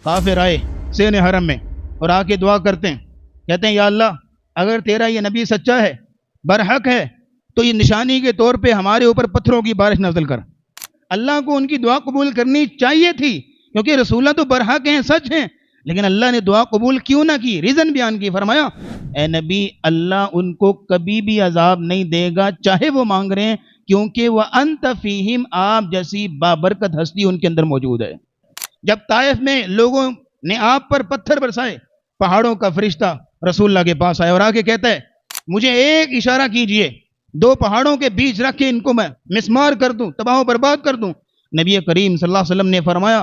کافر آئے سین حرم میں اور آ کے دعا کرتے ہیں، کہتے ہیں یا اللہ اگر تیرا یہ نبی سچا ہے، برحق ہے، تو یہ نشانی کے طور پہ ہمارے اوپر پتھروں کی بارش نازل کر۔ اللہ کو ان کی دعا قبول کرنی چاہیے تھی، کیونکہ رسول اللہ تو برحق ہیں، سچ ہیں، لیکن اللہ نے دعا قبول کیوں نہ کی؟ ریزن بیان کی، فرمایا اے نبی اللہ ان کو کبھی بھی عذاب نہیں دے گا چاہے وہ مانگ رہے ہیں، کیونکہ وَأَنْتَ فِيهِمْ آپ جیسی بابرکت ہستی ان کے اندر موجود ہے۔ جب طائف میں لوگوں نے آپ پر پتھر برسائے، پہاڑوں کا فرشتہ رسول اللہ کے پاس آیا اور آ کے کہتا ہے مجھے ایک اشارہ کیجئے، دو پہاڑوں کے بیچ رکھ کے ان کو میں مسمار کر دوں، تباہ و برباد کر دوں۔ نبی کریم صلی اللہ علیہ وسلم نے فرمایا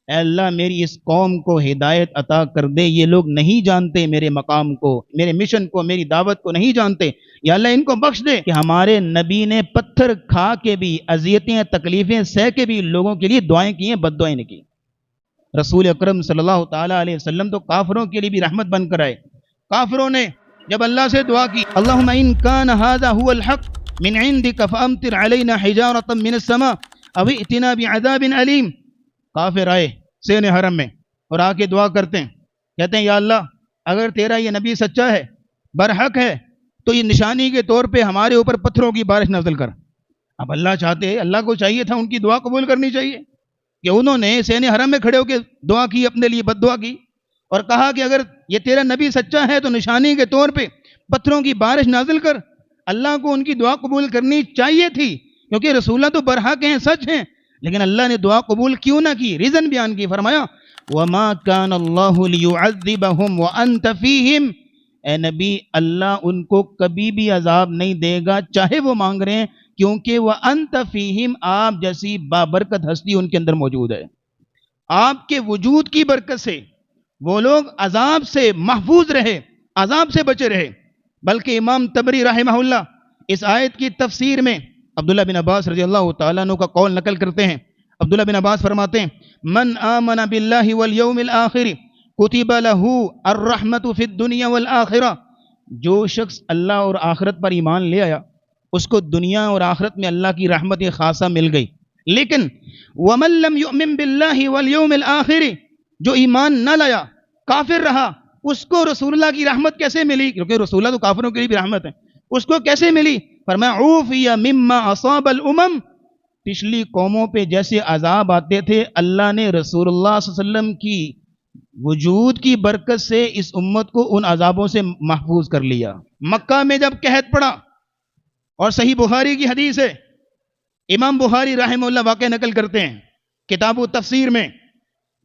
اے اللہ میری اس قوم کو ہدایت عطا کر دے، یہ لوگ نہیں جانتے میرے مقام کو، میرے مشن کو، میری دعوت کو نہیں جانتے، یا اللہ ان کو بخش دے کہ ہمارے نبی نے پتھر کھا کے بھی، اذیتیں تکلیفیں سہ کے بھی لوگوں کے لیے دعائیں کی ہیں، بد دعائیں نہیں کی۔ رسول اکرم صلی اللہ تعالیٰ علیہ وسلم تو کافروں کے لیے بھی رحمت بن کر آئے۔ کافروں نے جب اللہ سے دعا کی اللہم ان کان ھذا ھو الحق من عندک فامطر علینا حجارۃ من السماء او ائتنا بعذاب علیم، کافر آئے سین حرم میں اور آ کے دعا کرتے ہیں، کہتے ہیں یا اللہ اگر تیرا یہ نبی سچا ہے، برحق ہے، تو یہ نشانی کے طور پہ ہمارے اوپر پتھروں کی بارش نازل کر۔ اب اللہ چاہتے، اللہ کو چاہیے تھا ان کی دعا قبول کرنی چاہیے کہ انہوں نے سین حرم میں کھڑے ہو کے دعا کی، اپنے لیے بد دعا کی اور کہا کہ اگر یہ تیرا نبی سچا ہے تو نشانی کے طور پہ پتھروں کی بارش نازل کر۔ اللہ کو ان کی دعا قبول کرنی چاہیے تھی، کیونکہ رسول اللہ تو برحق ہیں، سچ ہیں، لیکن اللہ نے دعا قبول کیوں نہ کی؟ ریزن بیان کی، فرمایا وَمَا كَانَ اللَّهُ لِيُعَذِّبَهُمْ وَأَنْتَ فِيهِمْ اے نبی اللہ ان کو کبھی بھی عذاب نہیں دے گا چاہے وہ مانگ رہے ہیں، کیونکہ وَأَنْتَ فِيهِمْ آپ جیسی بابرکت ہستی ان کے اندر موجود ہے۔ آپ کے وجود کی برکت سے وہ لوگ عذاب سے محفوظ رہے، عذاب سے بچے رہے۔ بلکہ امام طبری رحمہ اللہ اس آیت کی تفسیر میں عبداللہ بن عباس رضی اللہ تعالیٰ عنہ کا قول نقل کرتے ہیں۔ عبداللہ بن عباس فرماتے ہیں من آمن باللہ والیوم الآخر کتب لہ الرحمت فی الدنیا والآخرہ، جو شخص اللہ اور آخرت پر ایمان لے آیا اس کو دنیا اور آخرت میں اللہ کی رحمت خاصہ مل گئی۔ لیکن ومن لم یؤمن باللہ والیوم الآخر، جو ایمان نہ لایا، کافر رہا، اس کو رسول اللہ کی رحمت کیسے ملی؟ کیونکہ رسول اللہ تو کافروں کے لیے بھی رحمت ہے، اس کو کیسے ملی؟ فرمایا عوفی مما اصاب الامم، پچھلی قوموں پہ جیسے عذاب آتے تھے اللہ نے رسول اللہ صلی اللہ علیہ وسلم کی وجود کی برکت سے اس امت کو ان عذابوں سے محفوظ کر لیا۔ مکہ میں جب قحط پڑا، اور صحیح بخاری کی حدیث ہے، امام بخاری رحمہ اللہ واقعہ نقل کرتے ہیں کتاب و تفسیر میں،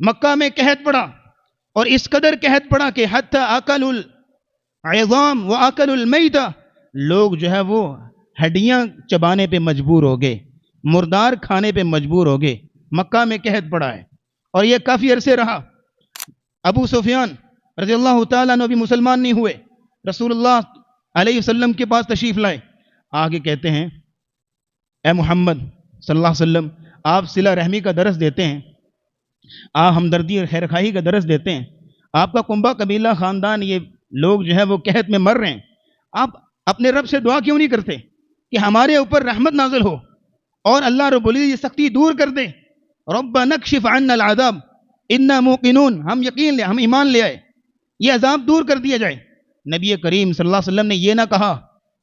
مکہ میں قحط پڑا اور اس قدر قحط پڑا کہ حتی اکل العظام و اکل المیتہ، لوگ جو ہے وہ ہڈیاں چبانے پہ مجبور ہو گئے، مردار کھانے پہ مجبور ہو گئے۔ مکہ میں قحط پڑا ہے اور یہ کافی عرصے رہا۔ ابو سفیان رضی اللہ تعالیٰ عنہ بھی مسلمان نہیں ہوئے، رسول اللہ علیہ وسلم کے پاس تشریف لائے، آگے کہتے ہیں اے محمد صلی اللہ علیہ وسلم آپ صلہ رحمی کا درس دیتے ہیں، آپ ہمدردی اور خیرخواہی کا درس دیتے ہیں، آپ کا کنبہ قبیلہ خاندان یہ لوگ جو ہے وہ قحط میں مر رہے ہیں، آپ اپنے رب سے دعا کیوں نہیں کرتے کہ ہمارے اوپر رحمت نازل ہو اور اللہ رب العزت یہ سختی دور کر دے؟ ربنا اکشف عنا العذاب انا موقنون، ہم یقین لے، ہم ایمان لے آئے، یہ عذاب دور کر دیا جائے۔ نبی کریم صلی اللہ علیہ وسلم نے یہ نہ کہا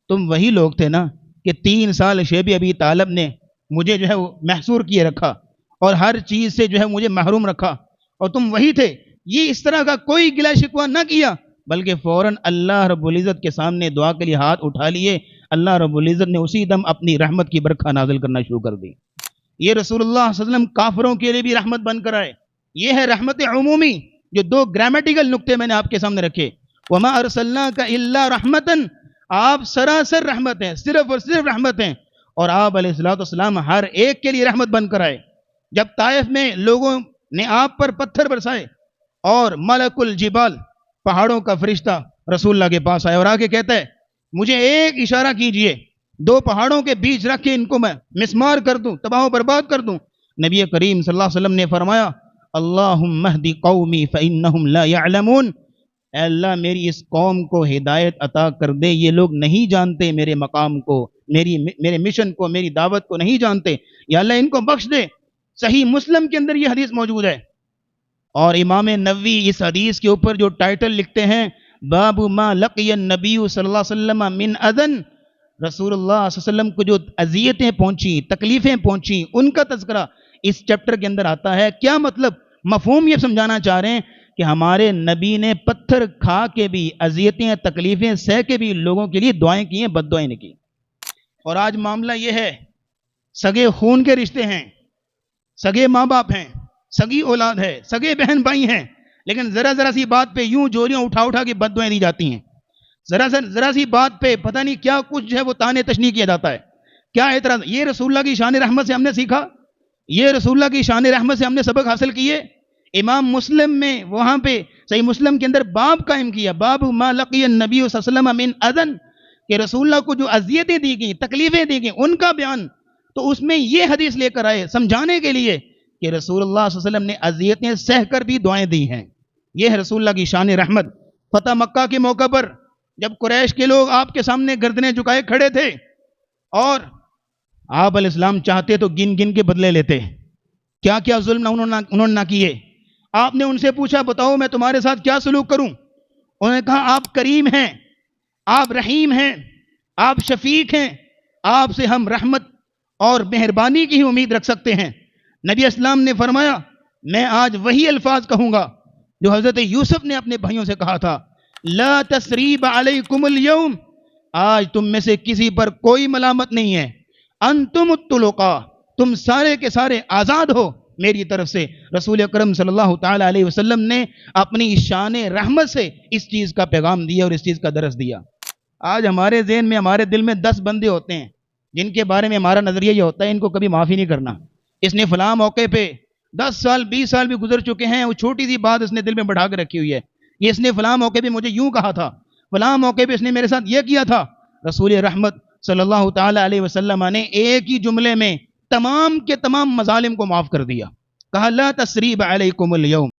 تم وہی لوگ تھے نا کہ 3 سال شیب ابی طالب نے مجھے جو ہے وہ محصور کیے رکھا اور ہر چیز سے جو ہے مجھے محروم رکھا، اور تم وہی تھے۔ یہ اس طرح کا کوئی گلہ شکوہ نہ کیا، بلکہ فوراً اللہ رب العزت کے سامنے دعا کے لیے ہاتھ اٹھا لیے، اللہ رب العزت نے اسی دم اپنی رحمت کی برکھا نازل کرنا شروع کر دی۔ یہ رسول اللہ صلی اللہ علیہ وسلم کافروں کے لیے بھی رحمت بن کر آئے۔ یہ ہے رحمت عمومی، جو 2 گرامیٹیکل نقطے میں نے آپ کے سامنے رکھے۔ وما ارسلناک الا رحمتا، آپ سراسر رحمت ہیں، صرف اور صرف رحمت ہیں، اور آپ علیہ الصلوۃ والسلام ہر ایک کے لیے رحمت بن کر آئے۔ جب طائف میں لوگوں نے آپ پر پتھر برسائے اور ملک الجبال پہاڑوں کا فرشتہ رسول اللہ کے پاس آیا اور آ کے کہتا ہے مجھے ایک اشارہ کیجئے، 2 پہاڑوں کے بیچ رکھ کے ان کو میں مسمار کر دوں، تباہ و برباد کر دوں۔ نبی کریم صلی اللہ علیہ وسلم نے فرمایا اللہم اہد قومی فانہم لا یعلمون، اے اللہ میری اس قوم کو ہدایت عطا کر دے، یہ لوگ نہیں جانتے میرے مقام کو، میرے مشن کو، میری دعوت کو نہیں جانتے، یا اللہ ان کو بخش دے۔ صحیح مسلم کے اندر یہ حدیث موجود ہے، اور امام نووی اس حدیث کے اوپر جو ٹائٹل لکھتے ہیں باب ما لقی النبی صلی اللہ علیہ وسلم من اذن، رسول اللہ صلی اللہ علیہ وسلم کو جو اذیتیں پہنچی، تکلیفیں پہنچی، ان کا تذکرہ اس چیپٹر کے اندر آتا ہے۔ کیا مطلب؟ مفہوم یہ سمجھانا چاہ رہے ہیں کہ ہمارے نبی نے پتھر کھا کے بھی، اذیتیں تکلیفیں سہ کے بھی لوگوں کے لیے دعائیں کی ہیں، بد دعائیں نہیں کی۔ اور آج معاملہ یہ ہے، سگے خون کے رشتے ہیں، سگے ماں باپ ہیں، سگی اولاد ہے، سگے بہن بھائی ہیں، لیکن ذرا سی بات پہ یوں جوریاں اٹھا کے بد دعائیں دی جاتی ہیں۔ ذرا سی بات پہ پتہ نہیں کیا کچھ جو ہے وہ تانے تشنیع کیا جاتا ہے۔ کیا اعتراض؟ یہ رسول اللہ کی شان رحمت سے ہم نے سیکھا، یہ رسول اللہ کی شان رحمت سے ہم نے سبق حاصل کیے۔ امام مسلم میں وہاں پہ صحیح مسلم کے اندر باب قائم کیا، باب ما لقی النبی صلی اللہ علیہ وسلم من اذن، کہ رسول اللہ کو جو اذیتیں دی گئیں، تکلیفیں دی گئیں، ان کا بیان۔ تو اس میں یہ حدیث لے کر آئے سمجھانے کے لیے کہ رسول اللہ صلی اللہ علیہ وسلم نے اذیتیں سہ کر بھی دعائیں دی ہیں۔ یہ ہے رسول اللہ کی شان رحمت۔ فتح مکہ کے موقع پر جب قریش کے لوگ آپ کے سامنے گردنیں جھکائے کھڑے تھے اور آپ علیہ السلام چاہتے تو گن گن کے بدلے لیتے، کیا کیا ظلم انہوں نے نہ کیے۔ آپ نے ان سے پوچھا بتاؤ میں تمہارے ساتھ کیا سلوک کروں؟ انہوں نے کہا آپ کریم ہیں، آپ رحیم ہیں، آپ شفیق ہیں، آپ سے ہم رحمت اور مہربانی کی ہی امید رکھ سکتے ہیں۔ نبی اسلام نے فرمایا میں آج وہی الفاظ کہوں گا جو حضرت یوسف نے اپنے بھائیوں سے کہا تھا، لا تثریب علیکم اليوم، آج تم میں سے کسی پر کوئی ملامت نہیں ہے، انتم الطلقاء، تم سارے کے سارے آزاد ہو میری طرف سے۔ رسول اکرم صلی اللہ تعالی علیہ وسلم نے اپنی شان رحمت سے اس چیز کا پیغام دیا اور اس چیز کا درس دیا۔ آج ہمارے ذہن میں، ہمارے دل میں 10 بندے ہوتے ہیں جن کے بارے میں ہمارا نظریہ یہ ہوتا ہے ان کو کبھی معافی نہیں کرنا۔ اس نے فلاں موقع پہ 10 سال 20 سال بھی گزر چکے ہیں، وہ چھوٹی سی بات اس نے دل میں بڑھا کے رکھی ہوئی ہے، یہ اس نے فلاں موقع پہ مجھے یوں کہا تھا، فلاں موقع پہ اس نے میرے ساتھ یہ کیا تھا۔ رسول رحمت صلی اللہ تعالی علیہ وسلم نے ایک ہی جملے میں تمام کے تمام مظالم کو معاف کر دیا، کہا لا تثریب علیکم اليوم۔